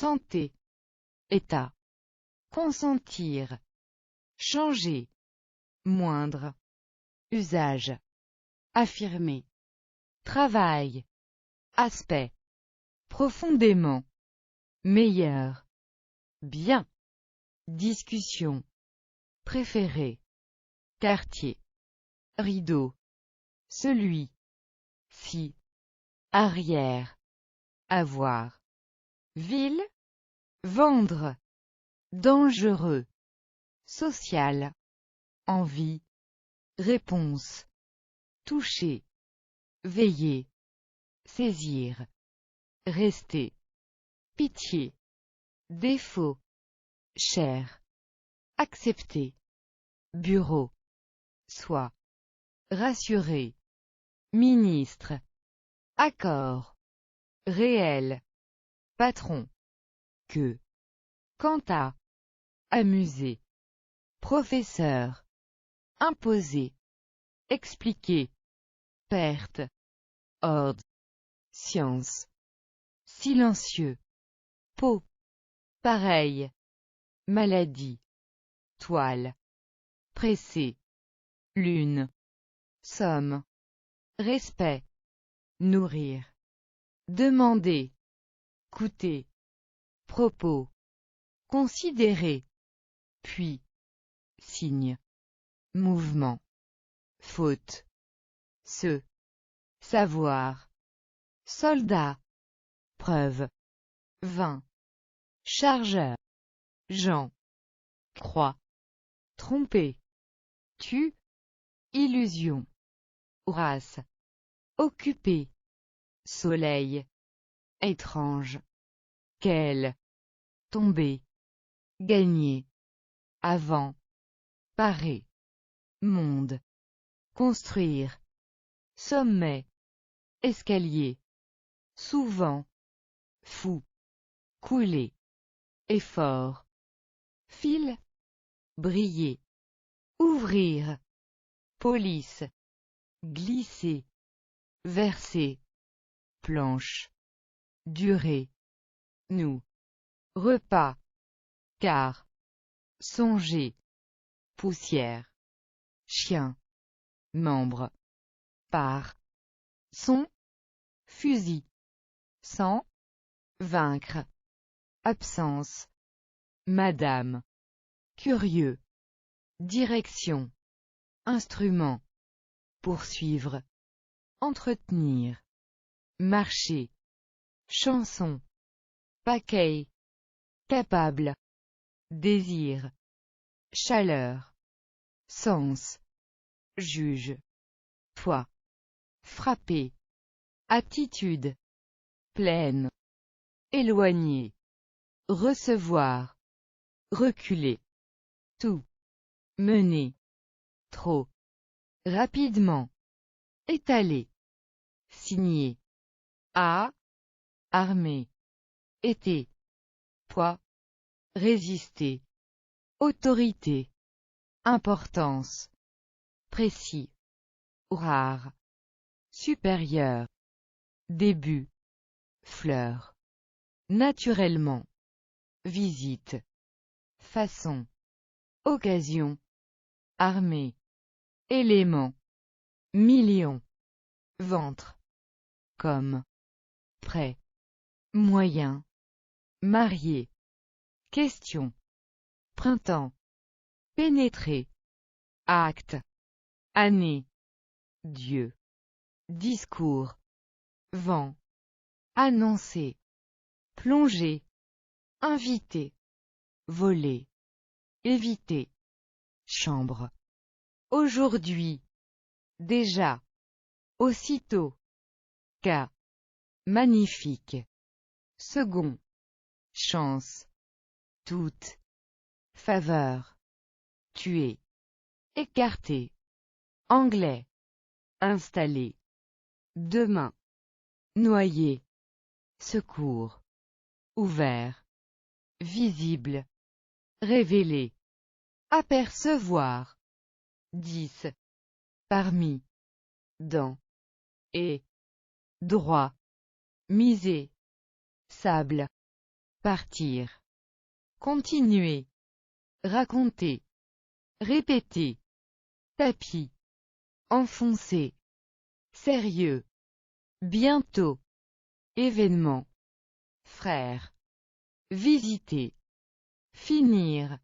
santé, état, consentir, changer, moindre, usage, affirmer, travail, aspect, profondément, meilleur, bien, discussion, préféré, quartier, rideau, celui, ci, arrière, avoir, ville, vendre, dangereux, social, envie, réponse, toucher, veiller, saisir, rester, pitié, défaut, chair, accepter, bureau, soi, rassurer, ministre, accord, réel, patron, que, quant à, amuser, professeur, imposer, expliquer, perte, ordre, science, silencieux, peau, pareil, maladie, toile, pressé, lune, somme, respect, nourrir, demander, coûter, propos, considérer, puis, signe, mouvement, faute, se, savoir, soldat, preuve, vin, chargeur, Jean, croix, tromper, tu, illusion, race, occupé, soleil, étrange, quel, tomber, gagner, avant, parer, monde, construire, sommet, escalier, souvent, fou, couler, effort, fil, briller, ouvrir, police, glisser, verser, planche, durée, nous, repas, car, songer, poussière, chien, membre, par, son, fusil, sans, vaincre, absence, madame, curieux, direction, instrument, poursuivre, entretenir, marcher, chanson, paquet, capable, désir, chaleur, sens, juge, toi, frapper, attitude, pleine, éloigner, recevoir, reculer, tout, mener, trop, rapidement, étaler, signer, à, armée, été, poids, résister, autorité, importance, précis, rare, supérieur, début, fleur, naturellement, visite, façon, occasion, armée, élément, million, ventre, comme, prêt, moyen, marié, question, printemps, pénétrer, acte, année, Dieu, discours, vent, annoncer, plonger, inviter, voler, éviter, chambre, aujourd'hui, déjà, aussitôt, cas, magnifique, second, chance, toute, faveur, tuer, écarter, anglais, installer, demain, noyer, secours, ouvert, visible, révéler, apercevoir, 10, parmi, dans, et, droit, miser, sable, partir, continuer, raconter, répéter, tapis, enfoncer, sérieux, bientôt, événement, frère, visiter, finir,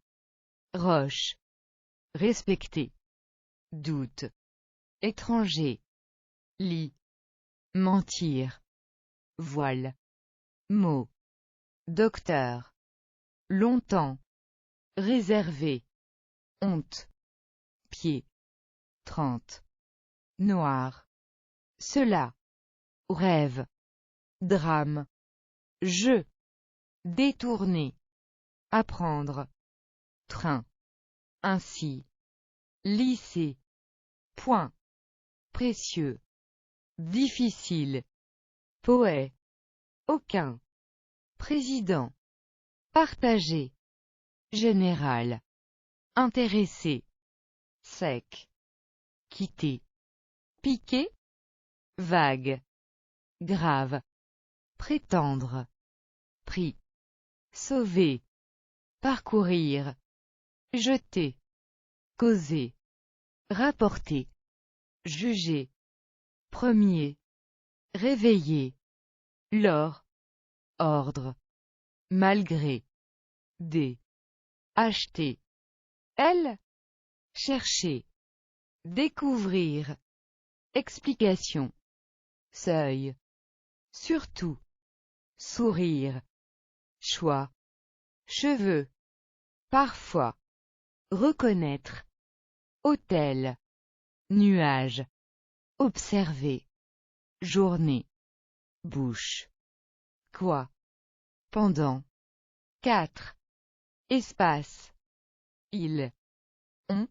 roche, respecter, doute, étranger, lit, mentir, voile, mot, docteur, longtemps, réservé, honte, pied, 30, noir, cela, rêve, drame, jeu, détourner, apprendre, train, ainsi, lycée, point, précieux, difficile, poète, aucun, président, partagé, général, intéressé, sec, quitter, piquer, vague, grave, prétendre, pris, sauver, parcourir, jeter, causer, rapporter, juger, premier, réveiller, lors, ordre, malgré, des, acheter, elle, chercher, découvrir, explication, seuil, surtout, sourire, choix, cheveux, parfois, reconnaître, hôtel, nuage, observer, journée, bouche, quoi, pendant, 4, espace, il, on,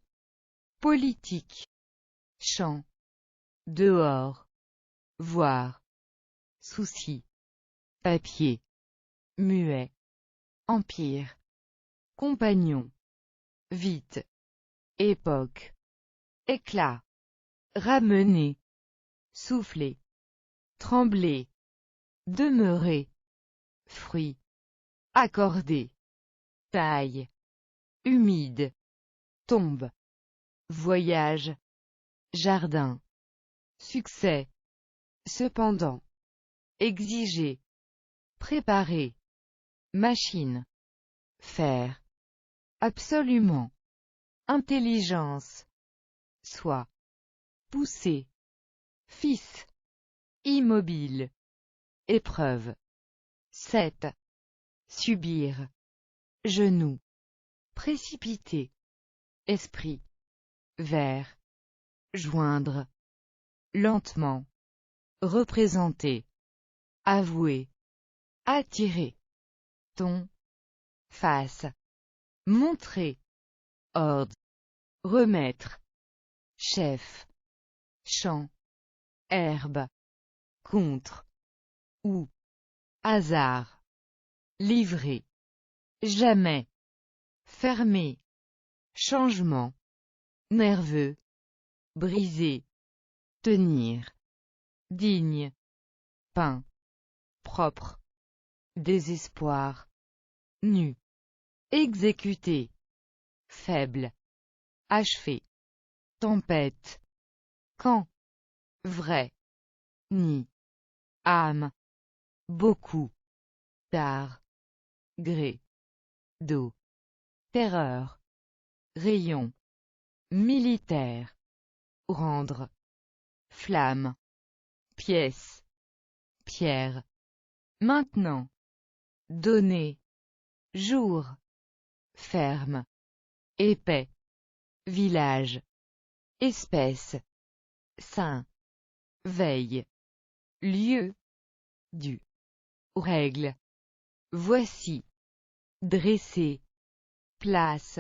politique, champ, dehors, voir, souci, papier, muet, empire, compagnon, vite, époque, éclat, ramener, souffler, trembler, demeurer, fruit, accorder, taille, humide, tombe, voyage, jardin, succès, cependant, exiger, préparer, machine, faire, absolument, intelligence, soi, pousser, fils, immobile, épreuve, 7, subir, genou, précipiter, esprit, vers, joindre, lentement, représenter, avouer, attirer, ton, face, montrer, ordre, remettre, chef, champ, herbe, contre, ou, hasard, livrer, jamais, fermer, changement, nerveux, briser, tenir, digne, pain, propre, désespoir, nu, exécuter, faible, achever, tempête, quand, vrai, ni, âme, beaucoup, tard, gré, dos, terreur, rayon, militaire, rendre, flamme, pièce, pierre, maintenant, donner, jour, ferme, épais, village, espèce, saint, veille, lieu, du, règle, voici, dresser, place,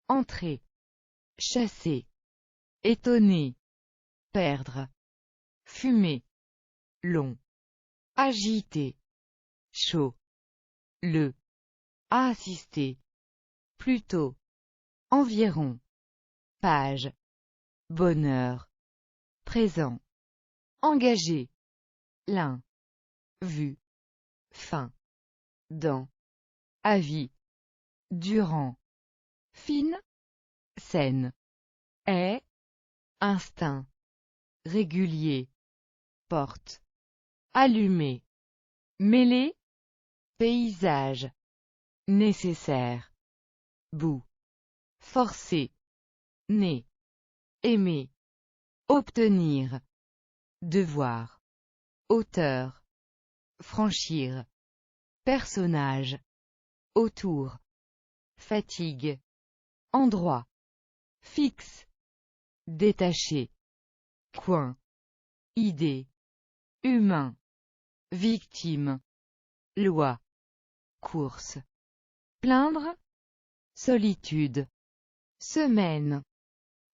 entrer, chasser, étonner, perdre, fumer, long, agiter, chaud, le, assister, plutôt, environ, page, bonheur, présent, engagé, l'un, vu, fin, dans, avis, durant, fine, saine, est, instinct, régulier, porte, allumé, mêlé, paysage, nécessaire, bout, forcer, né, aimer, obtenir, devoir, auteur, franchir, personnage, autour, fatigue, endroit, fixe, détaché, coin, idée, humain, victime, loi, course, plaindre, solitude, semaine,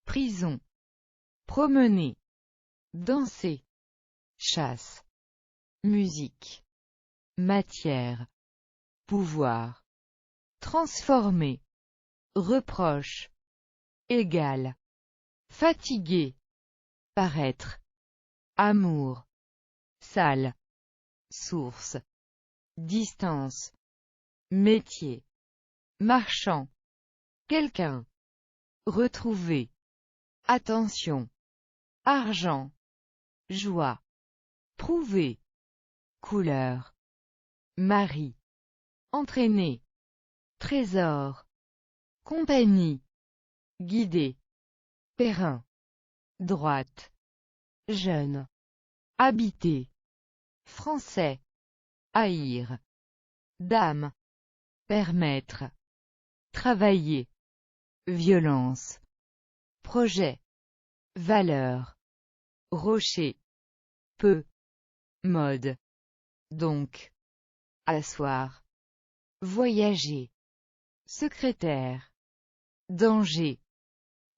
prison, promener, danser, chasse, musique, matière, pouvoir, transformer, reproche, égal, fatigué, paraître, amour, salle, source, distance, métier, marchand, quelqu'un, retrouver, attention, argent, joie, prouver, couleur, mari, entraîner, trésor, compagnie, guider, perrin, droite, jeune, habiter, français, haïr, dame, permettre, travailler, violence, projet, valeur, rocher, peu, mode, donc, asseoir, voyager, secrétaire, danger,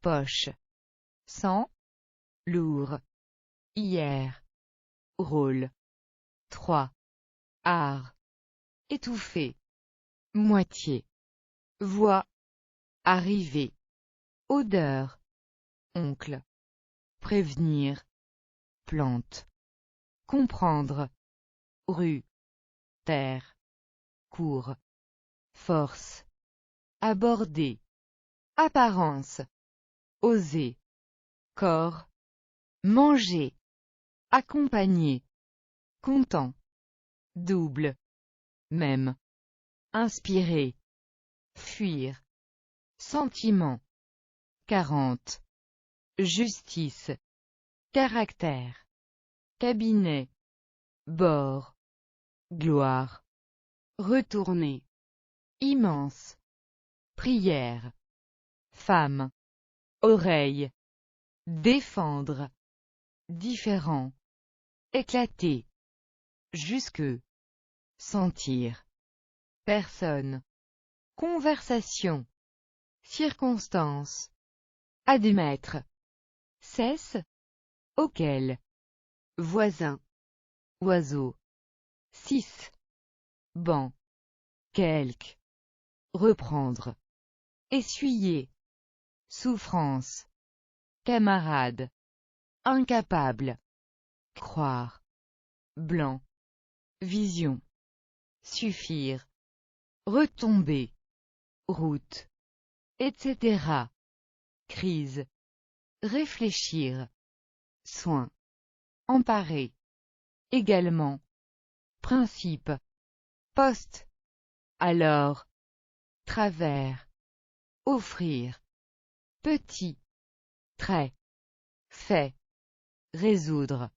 poche, sang, lourd, hier, rôle, 3, art, étouffé, moitié, voix, arriver, odeur, oncle, prévenir, plante, comprendre, rue, terre, cours, force, aborder, apparence, oser, corps, manger, accompagner, content, double, même, inspirer, fuir, sentiment, 40, justice, caractère, cabinet, bord, gloire, retourner, immense, prière, femme, oreille, défendre, différent, éclater, jusque, sentir, personne, conversation, circonstance, admettre, cesse, auquel, voisin, oiseau, 6, banc, quelque, reprendre, essuyer, souffrance, camarade, incapable, croire, blanc, vision, suffire, retomber, route, etc. Crise, réfléchir, soin, emparer, également, principe, poste, alors, travers, offrir, petit, trait, fait, résoudre,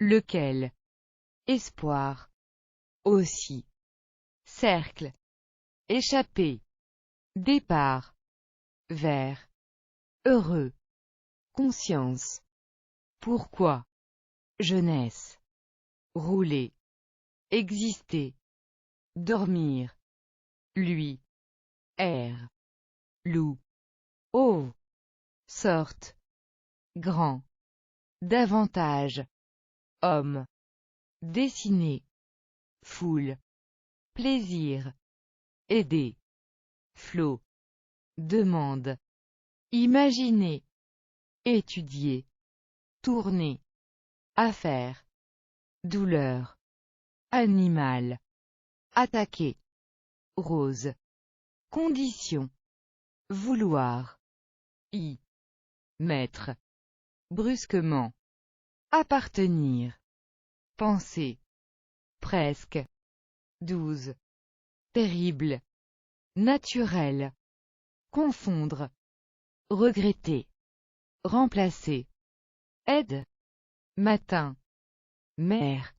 lequel, espoir, aussi, cercle, échapper, départ, vers, heureux, conscience, pourquoi, jeunesse, rouler, exister, dormir, lui, air, loup, eau, sorte, grand, davantage, homme, dessiner, foule, plaisir, aider, flot, demande, imaginer, étudier, tourner, affaire, douleur, animal, attaquer, rose. Condition. Vouloir. Mettre. Brusquement. Appartenir. Penser. Presque. 12. Terrible. Naturel. Confondre. Regretter. Remplacer. Aide. Matin. Mère.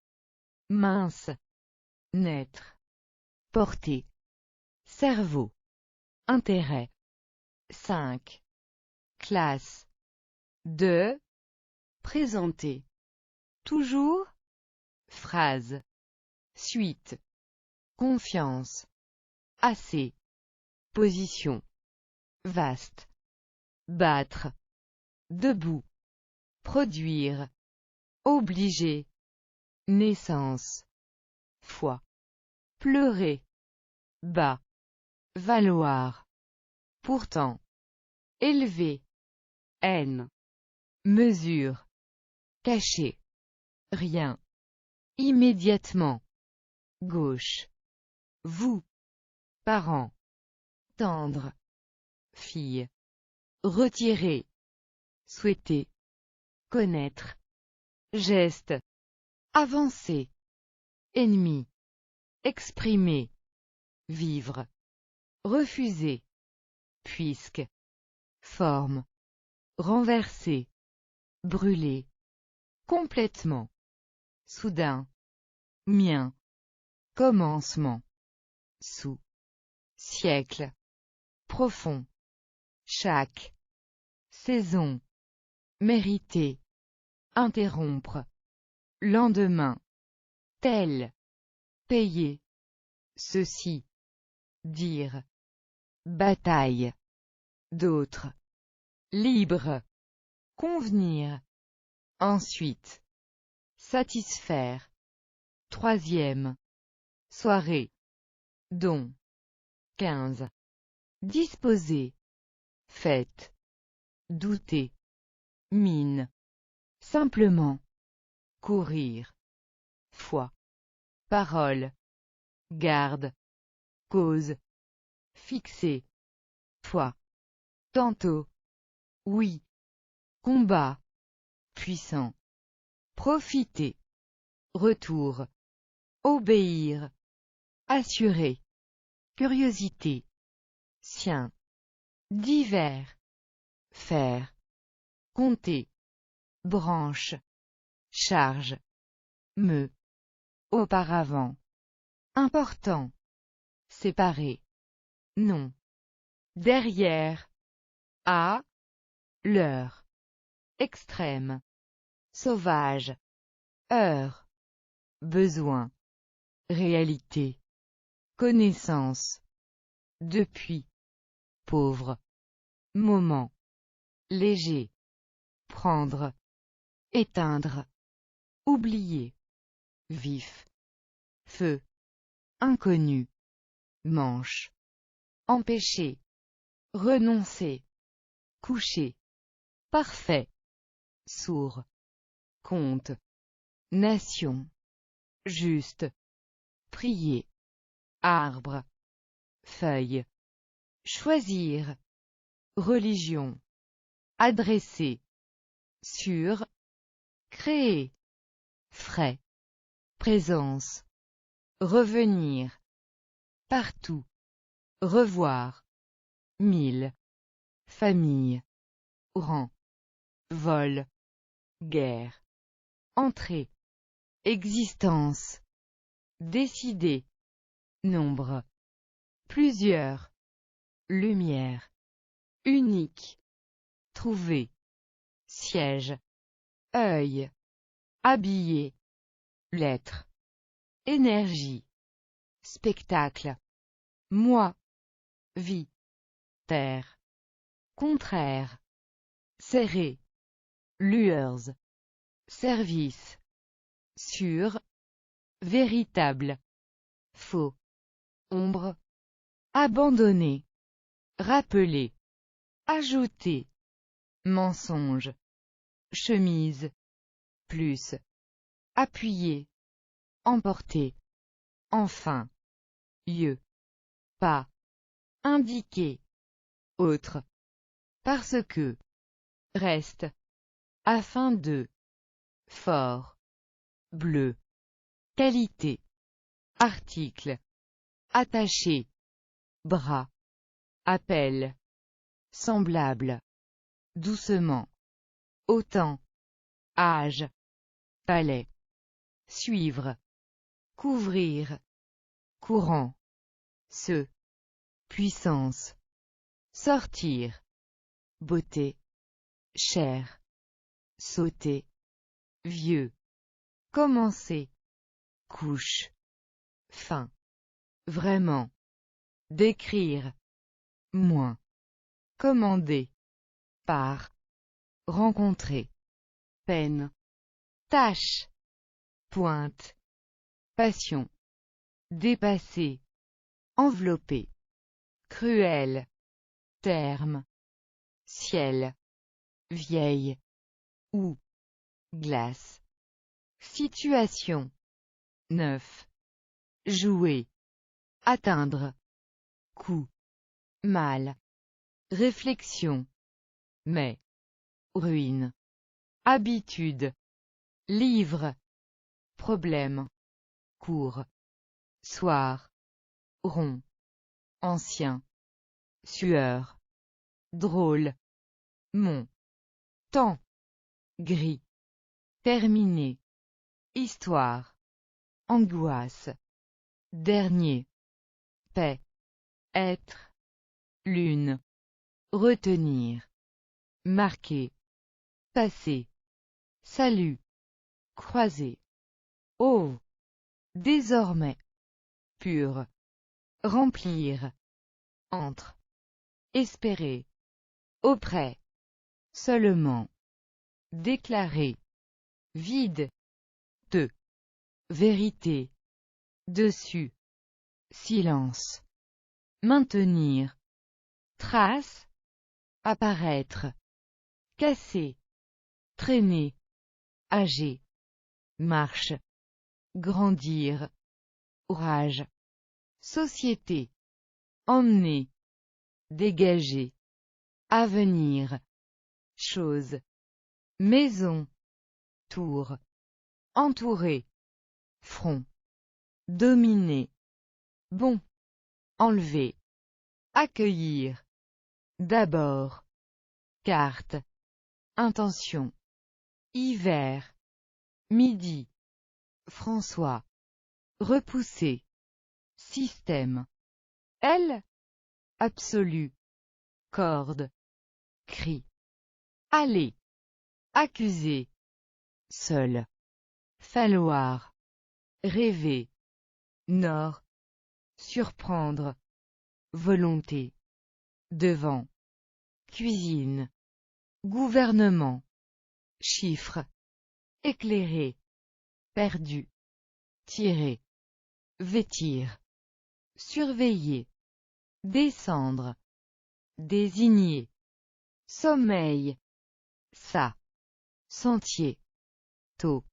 Mince. Naître. Porter. Cerveau. Intérêt. 5. Classe. 2. Présenter. Toujours. Phrase. Suite. Confiance. Assez. Position. Vaste. Battre. Debout. Produire. Obliger. Naissance. Foi. Pleurer. Bas. Valoir. Pourtant. Élever. Haine. Mesure. Cacher. Rien. Immédiatement. Gauche. Vous. Parents. Tendre. Fille. Retirer. Souhaiter. Connaître. Geste. Avancer. Ennemi. Exprimer. Vivre. Refuser. Puisque. Forme. Renverser. Brûler. Complètement. Soudain. Mien. Commencement. Sous. Siècle. Profond. Chaque. Saison. Mériter. Interrompre. Lendemain. Tel. Payer. Ceci. Dire. Bataille. D'autres. Libre. Convenir. Ensuite. Satisfaire. Troisième. Soirée. Don. 15. Disposer. Fête. Douter. Mine. Simplement. Courir. Foi. Parole. Garde. Cause. Fixer. Toi. Tantôt. Oui. Combat. Puissant. Profiter. Retour. Obéir. Assurer. Curiosité. Sien. Divers. Faire. Compter. Branche. Charge. Me. Auparavant. Important. Séparer. Non. Derrière. À. L'heure. Extrême. Sauvage. Heure. Besoin. Réalité. Connaissance. Depuis. Pauvre. Moment. Léger. Prendre. Éteindre. Oublier. Vif. Feu. Inconnu. Manche. Empêcher. Renoncer. Coucher. Parfait. Sourd. Compte. Nation. Juste. Prier. Arbre. Feuille. Choisir. Religion. Adresser. Sur. Créer. Frais. Présence. Revenir. Partout. Revoir. 1000. Famille. Rang. Vol. Guerre. Entrée. Existence. Décider. Nombre. Plusieurs. Lumière. Unique. Trouver. Siège. Œil. Habillé. Lettre. Énergie. Spectacle. Moi. Vie. Terre. Contraire. Serré. Lueurs. Service. Sûr. Véritable. Faux. Ombre. Abandonner. Rappeler. Ajouter. Mensonge. Chemise. Plus. Appuyer. Emporter. Enfin. Lieu. pas, indiquer, autre, parce que, reste, afin de, fort, bleu, qualité, article, attaché, bras, appel, semblable, doucement, autant, âge, palais, suivre, couvrir, courant, se, puissance, sortir, beauté, chair, sauter, vieux, commencer, couche, fin, vraiment, décrire, moins, commander, par, rencontrer, peine, tâche, pointe, passion, dépasser, envelopper, cruel, terme, ciel, vieille, ou, glace, situation, neuf, jouer, atteindre, coup, mal, réflexion, mais, ruine, habitude, livre, problème, cours, soir, rond, ancien, sueur, drôle, mon, temps, gris, terminé, histoire, angoisse, dernier, paix, être, lune, retenir, marquer, passer, salut, croiser, oh, désormais, pur, remplir, entre, espérer, auprès, seulement, déclarer, vide, de, vérité, dessus, silence, maintenir, trace, apparaître, casser, traîner, âgé, marche, grandir, orage, société, emmener, dégager, avenir, chose, maison, tour, entourer, front, dominer, bon, enlever, accueillir, d'abord, carte, intention, hiver, midi, François, repousser, système, elle, absolu, corde, cri, aller, accuser, seul, falloir, rêver, nord, surprendre, volonté, devant, cuisine, gouvernement, chiffre, éclairer, perdu, tirer, vêtir, surveiller, descendre, désigner, sommeil, ça, sentier, tôt,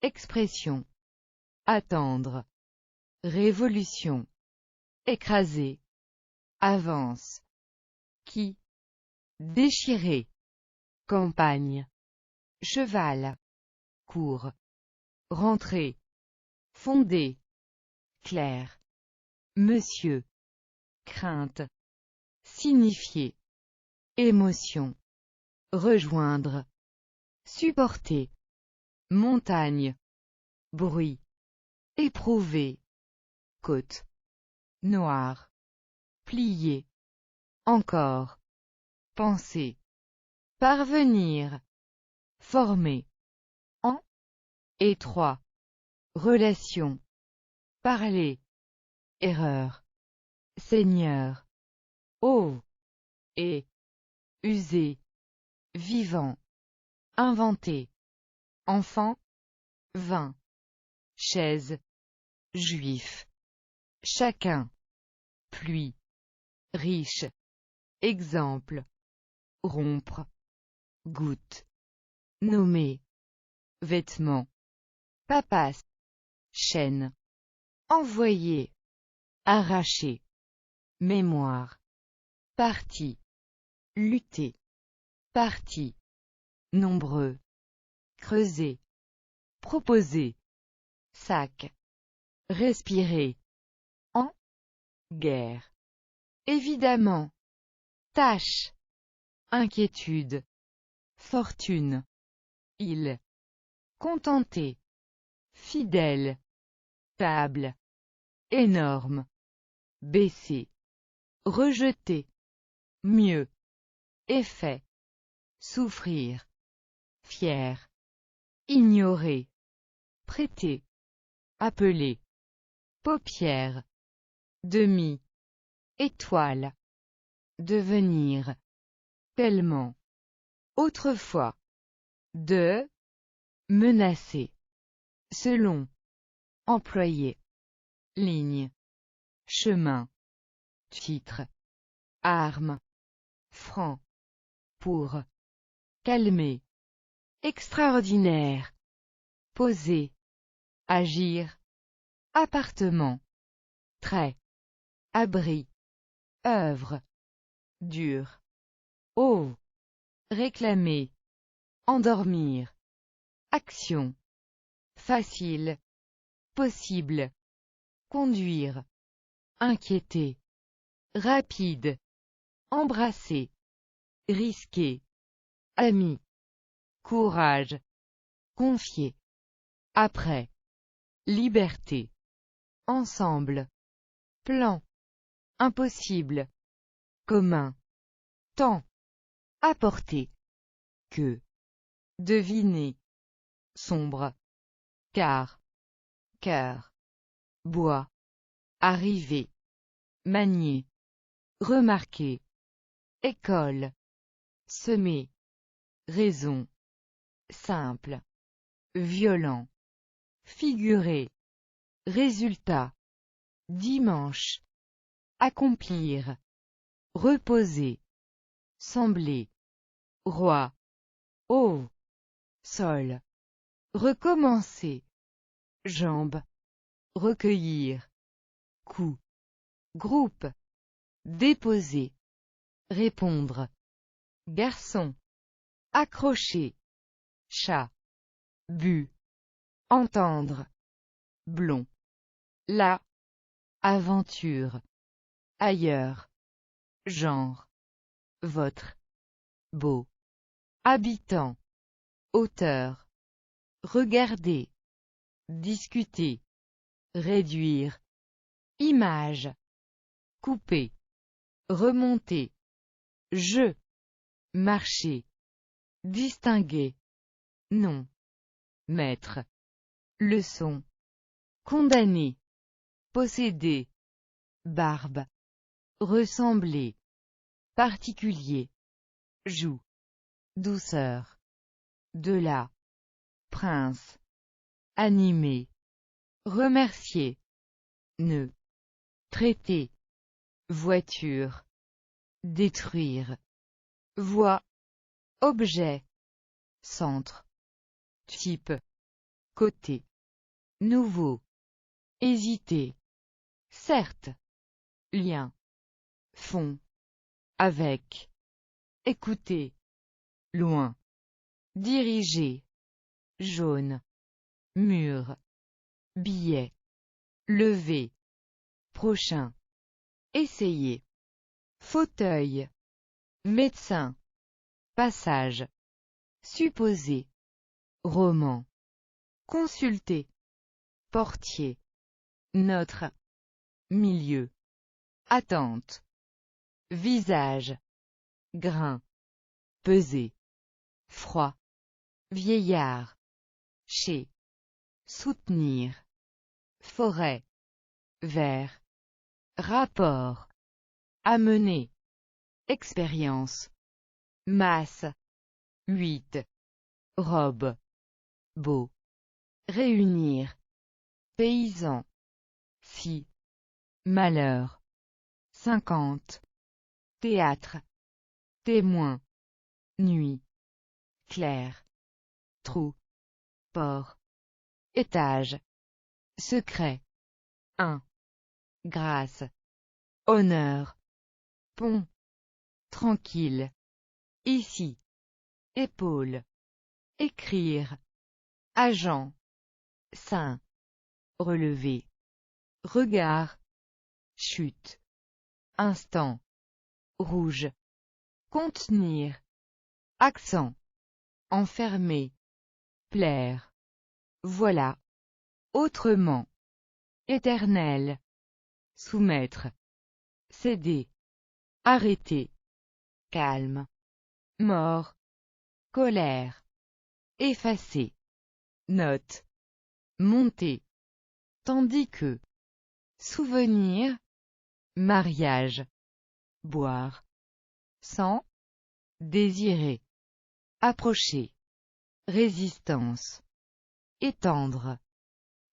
expression, attendre, révolution, écraser, avance, qui, déchirer, campagne, cheval, cours, rentrer, fonder, clair, monsieur, crainte, signifier, émotion, rejoindre, supporter, montagne, bruit, éprouver, côte, noir, plier, encore, penser, parvenir, former, en, étroit, relation, parler, erreur, seigneur, oh, et, user, vivant, inventer, enfant, vin, chaise, juif, chacun, pluie, riche, exemple, rompre, goutte, nommer, vêtements, papasse, chaîne, envoyer, arracher, mémoire, parti, lutter, parti, nombreux, creuser, proposer, sac, respirer, en, guerre, évidemment, tâche, inquiétude, fortune, il, contenté, fidèle, table, énorme, baisser, rejeter, mieux, effet, souffrir, fier, ignorer, prêter, appeler, paupières, demi, étoile, devenir, tellement, autrefois, de, menacer, selon, employé, ligne, chemin, titre, arme, franc, pour, calmer, extraordinaire, poser, agir, appartement, trait, abri, œuvre, dur, eau, réclamer, endormir, action, facile, possible, conduire, inquiéter, rapide, embrasser, risquer, ami, courage, confier, après, liberté, ensemble, plan, impossible, commun, temps, apporter, que, deviner, sombre, car, cœur, bois, arriver, manier, remarquer, école, semer, raison, simple, violent, figurer, résultat, dimanche, accomplir, reposer, sembler, roi, eau, sol, recommencer, jambes, recueillir, coup, groupe, déposer, répondre, garçon, accrocher, chat, but, entendre, blond, là, aventure, ailleurs, genre, votre, beau, habitant, auteur, regarder, discuter, réduire, image, couper, remonter, jeu, marcher, distinguer, nom, maître, leçon, condamner, posséder, barbe, ressembler, particulier, joue, douceur, de là, prince, animer, remercier, nœud, traiter, voiture, détruire, voie, objet, centre, type, côté, nouveau, hésiter, certes, lien, fond, avec, écouter, loin, diriger, jaune, mur, billet, lever, prochain, essayer, fauteuil, médecin, passage, supposer, roman, consulter, portier, notre, milieu, attente, visage, grain, peser, froid, vieillard, chez, soutenir, forêt, vert, rapport, amener, expérience, masse, 8, robe, beau, réunir, paysan, si, malheur, 50, théâtre, témoin, nuit, clair, trou, port, étage, secret, 1, grâce, honneur, pont, tranquille, ici, épaule, écrire, agent, sein, relever, regard, chute, instant, rouge, contenir, accent, enfermer, plaire, voilà, autrement, éternel, soumettre, céder, arrêter, calme, mort, colère, effacer, note, monter, tandis que, souvenir, mariage, boire, sang, désirer, approcher, résistance, étendre,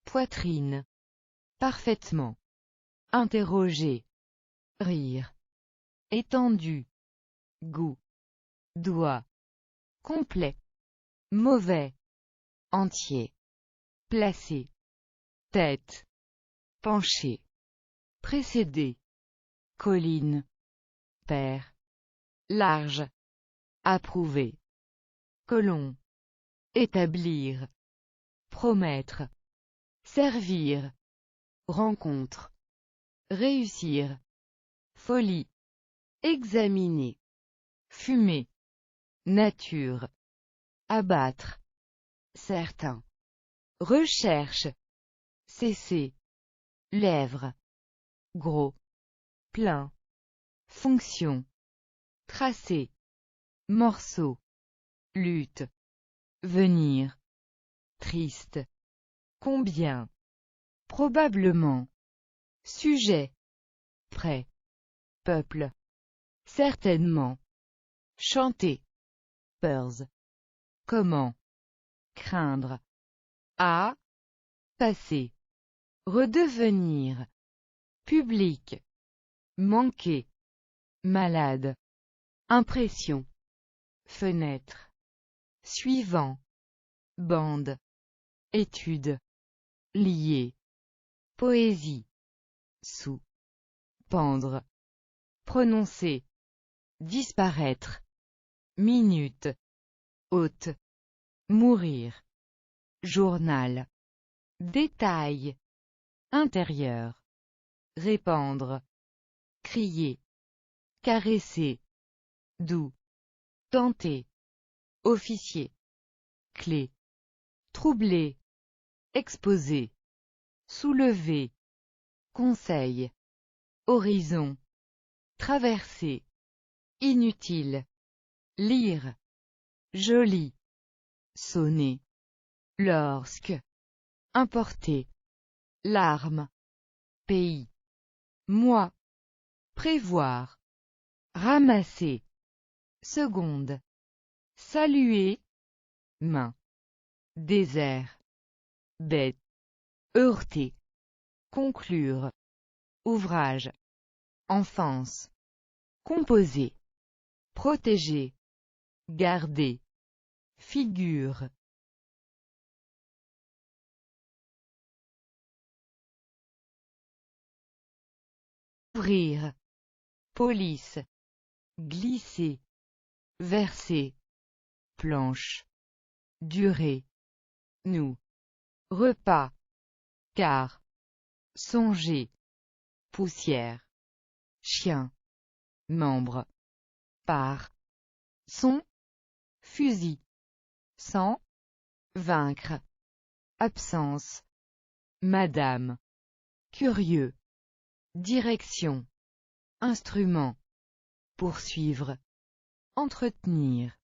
poitrine, parfaitement, interroger, rire, étendu, goût, doigt, complet, mauvais, entier, placé, tête, penché, précédé, colline, père, large, approuver, colon, établir, promettre, servir, rencontre, réussir, folie, examiner, fumer, nature, abattre, certain, recherche, cesser, lèvres, gros, plein, fonction, tracer, morceau, lutte, venir, triste, combien, probablement, sujet, prêt, peuple, certainement, chanter, peurs, comment, craindre, à, passer, redevenir, public, manquer, malade, impression, fenêtre, suivant, bande, étude, lié, poésie, sous, pendre, prononcer, disparaître, minute, hôte, mourir, journal, détail, intérieur, répandre, crier, caresser, doux, tenter, officier, clé, troubler, exposer, soulever, conseil, horizon, traverser, inutile, lire, joli, sonner, lorsque, importer, larmes, pays, moi, prévoir, ramasser, seconde, saluer, main, désert, bête, heurter, conclure, ouvrage, enfance, composer, protéger, garder, figure, ouvrir, police, glisser, verser, planche, durée, nous, repas, car, songer, poussière, chien, membre, par, son, fusil, sans, vaincre, absence, madame, curieux, direction, instrument, poursuivre, entretenir,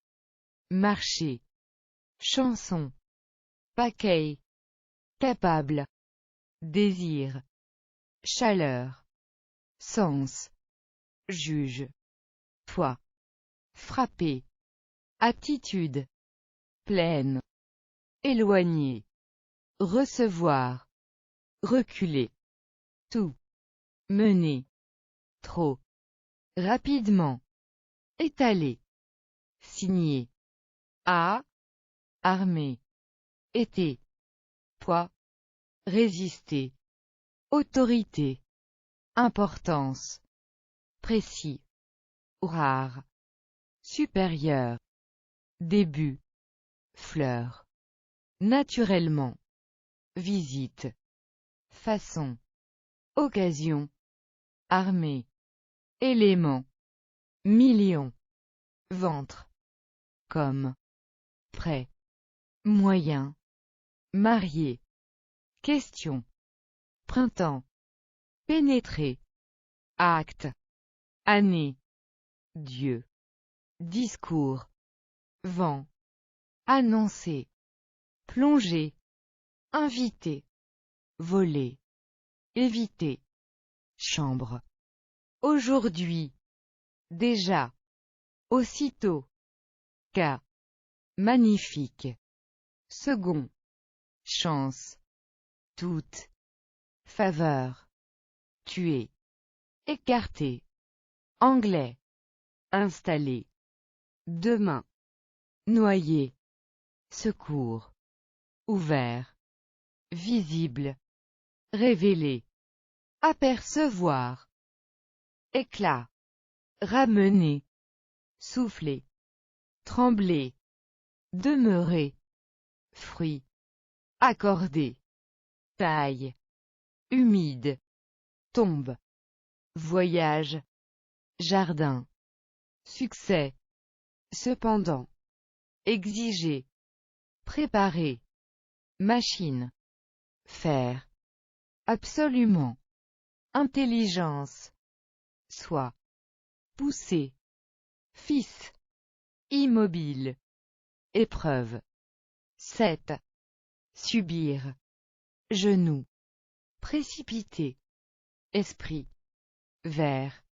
marcher, chanson, paquet, capable, désir, chaleur, sens, juge, toi, frapper, attitude, pleine, éloigner, recevoir, reculer, tout, mener, trop, rapidement, étaler, signer, à, armée, été, poids, résister, autorité, importance, précis, rare, supérieur, début, fleur, naturellement, visite, façon, occasion, armée, élément, million, ventre, comme, prêt, moyen, marié, question, printemps, pénétrer, acte, année, Dieu, discours, vent, annoncer, plonger, inviter, voler, éviter, chambre, aujourd'hui, déjà, aussitôt, cas, magnifique, second, chance, toute, faveur, tuer, écarter, anglais, installer, demain, noyer, secours, ouvert, visible, révéler, apercevoir, éclat, ramener, souffler, trembler, demeurer, fruit, accorder, taille, humide, tombe, voyage, jardin, succès, cependant, exiger, préparer, machine, faire, absolument, intelligence, soi, pousser, fils, immobile, épreuve, 7, subir, genou, précipiter, esprit, vers,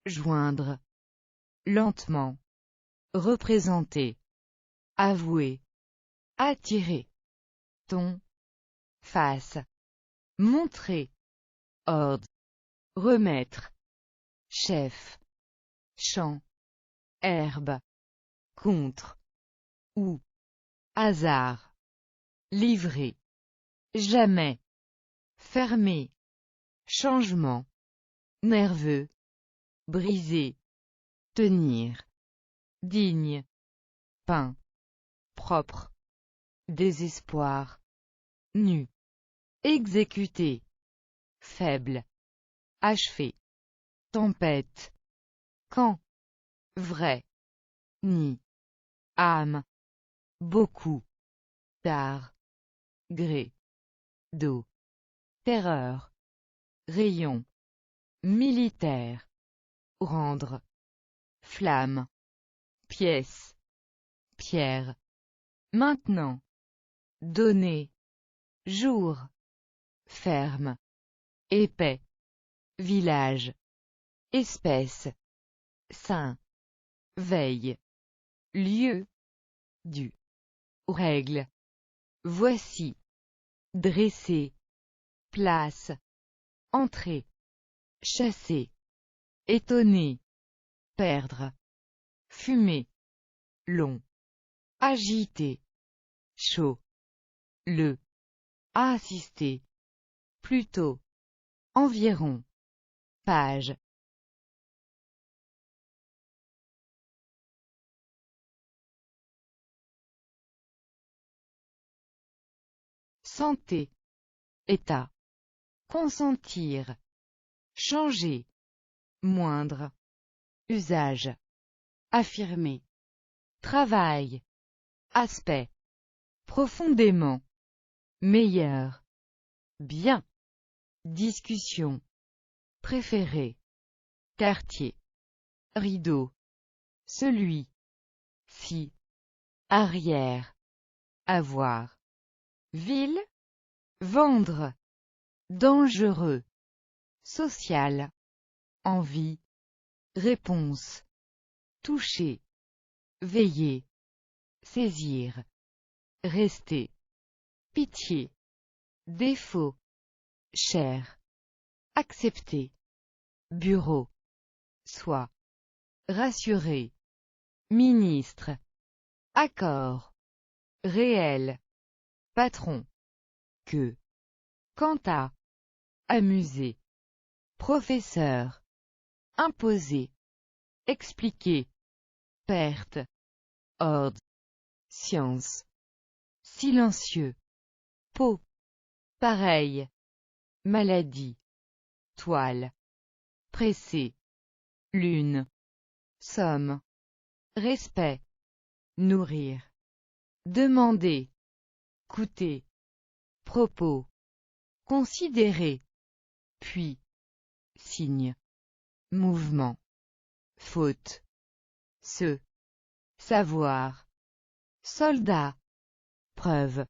joindre, lentement, représenter, avouer, attirer, ton, face, montrer, ordre, remettre, chef, champ, herbe, contre, ou, hasard, livrer, jamais, fermer, changement, nerveux, briser, tenir, digne, peint, propre, désespoir, nu, exécuter, faible, achever, tempête, quand, vrai, ni, âme, beaucoup, tard, gré, dos, terreur, rayon, militaire, rendre, flamme, pièce, pierre, maintenant, donner, jour, ferme, épais, village, espèce, saint, veille, lieu, du, règle, voici, dresser, place, entrer, chasser, étonner, perdre, fumer, long, agiter, chaud, le, assister, plutôt, environ, page. Santé, état, consentir, changer, moindre, usage, affirmer, travail, aspect, profondément, meilleur, bien, discussion, préféré, quartier, rideau, celui, si, arrière, avoir, ville, vendre, dangereux, social, envie, réponse, toucher, veiller, saisir, rester, pitié, défaut, cher, accepter, bureau, soi, rassurer, ministre, accord, réel, patron, que, quant à, amuser, professeur, imposer, expliquer, perte, ordre, science, silencieux, peau, pareil, maladie, toile, pressé, lune, somme, respect, nourrir, demander, coûter, propos, considérer, puis, signe, mouvement, faute, se, savoir, soldat, preuve,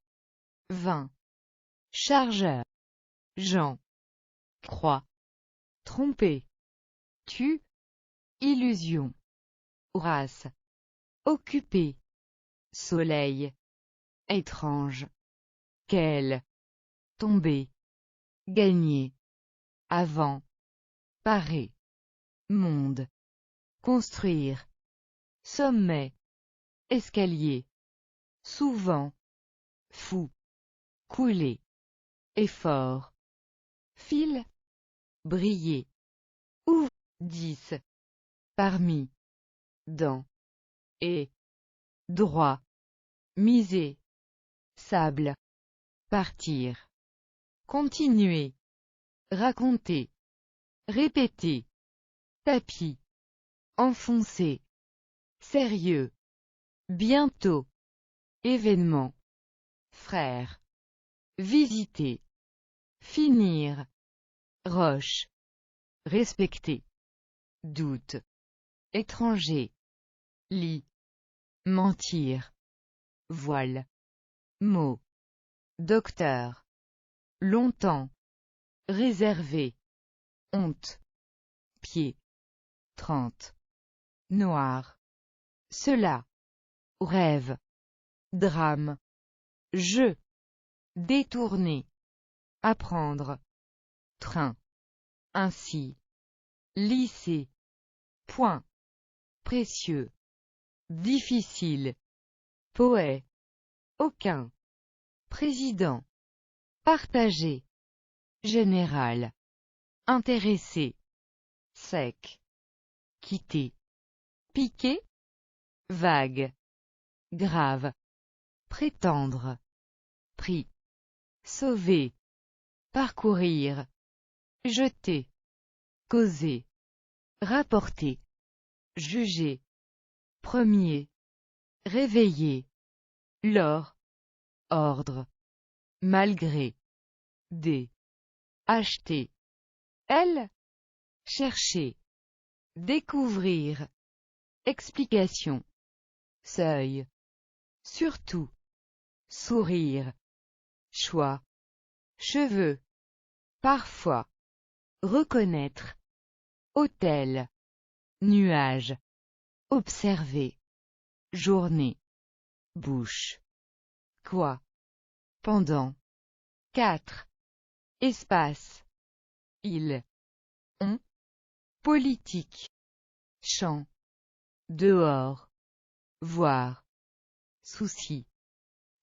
vin, chargeur, Jean, croix, tromper, tu, illusion, race, occupé, soleil, étrange, quel, tomber, gagner, avant, parer, monde, construire, sommet, escalier, souvent, fou, couler, effort, fil, briller, ou, 10, parmi, dans, et, droit, miser, sable, partir, continuer, raconter, répéter, tapis, enfoncer, sérieux, bientôt, événement, frère, visiter, finir, roche, respecter, doute, étranger, lit, mentir, voile, mot, docteur, longtemps, réservé, honte, pied, 30, noir, cela, rêve, drame, jeu, détourner, apprendre, train, ainsi, lycée, point, précieux, difficile, poète, aucun, président, partagé, général, intéressé, sec, quitter, piqué, vague, grave, prétendre, pris, sauver, parcourir, jeter, causer, rapporter, juger, premier, réveiller, l'or, ordre, malgré, des, acheter, elle, chercher, découvrir, explication, seuil, surtout, sourire, choix, cheveux, parfois, reconnaître, hôtel, nuage, observer, journée, bouche, quoi, pendant, 4, espace, il, on, politique, champ, dehors, voir, souci,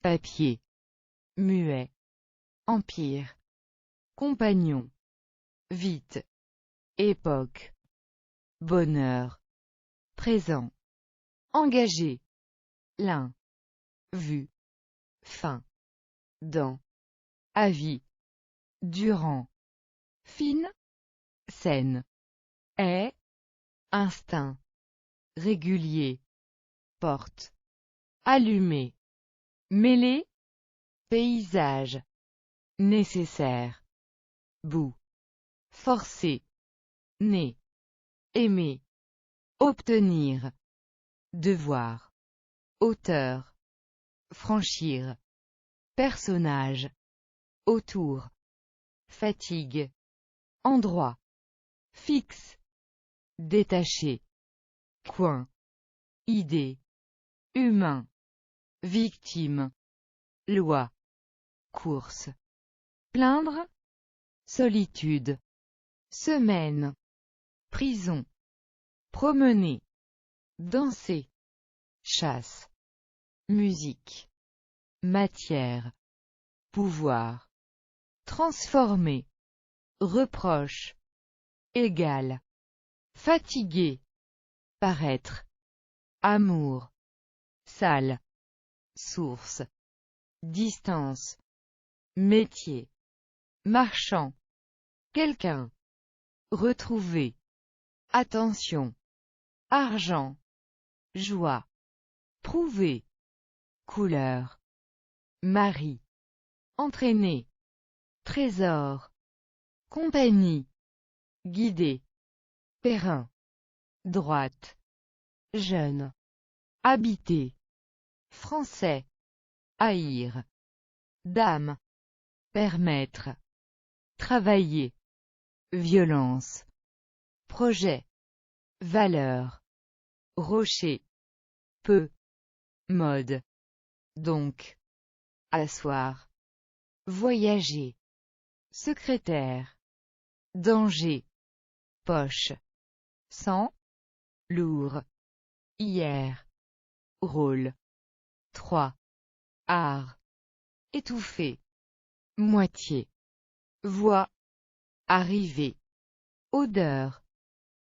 papier, muet, empire, compagnon, vite, époque, bonheur, présent, engagé, l'un, vue, fin, dans, avis, durant, fine, scène, est, instinct, régulier, porte, allumé, mêlé, paysage, nécessaire, bout, forcer, né, aimer, obtenir, devoir, auteur, franchir, personnage, autour, fatigue, endroit, fixe, détaché, coin, idée, humain, victime, loi, course, plaindre, solitude, semaine, prison, promener, danser, chasse, musique, matière, pouvoir, transformer, reproche, égal, fatigué, paraître, amour, salle, source, distance, métier, marchand, quelqu'un, retrouver, attention, argent, joie, prouver, couleur, mari, entraîner, trésor, compagnie, guider, terrain, droite, jeune, habiter, français, haïr, dame, permettre, travailler, violence, projet, valeur, rocher, peu, mode, donc, asseoir, voyager, secrétaire, danger, poche, sang, lourd, hier, rôle, 3, art, étouffé, moitié, voix, arriver, odeur,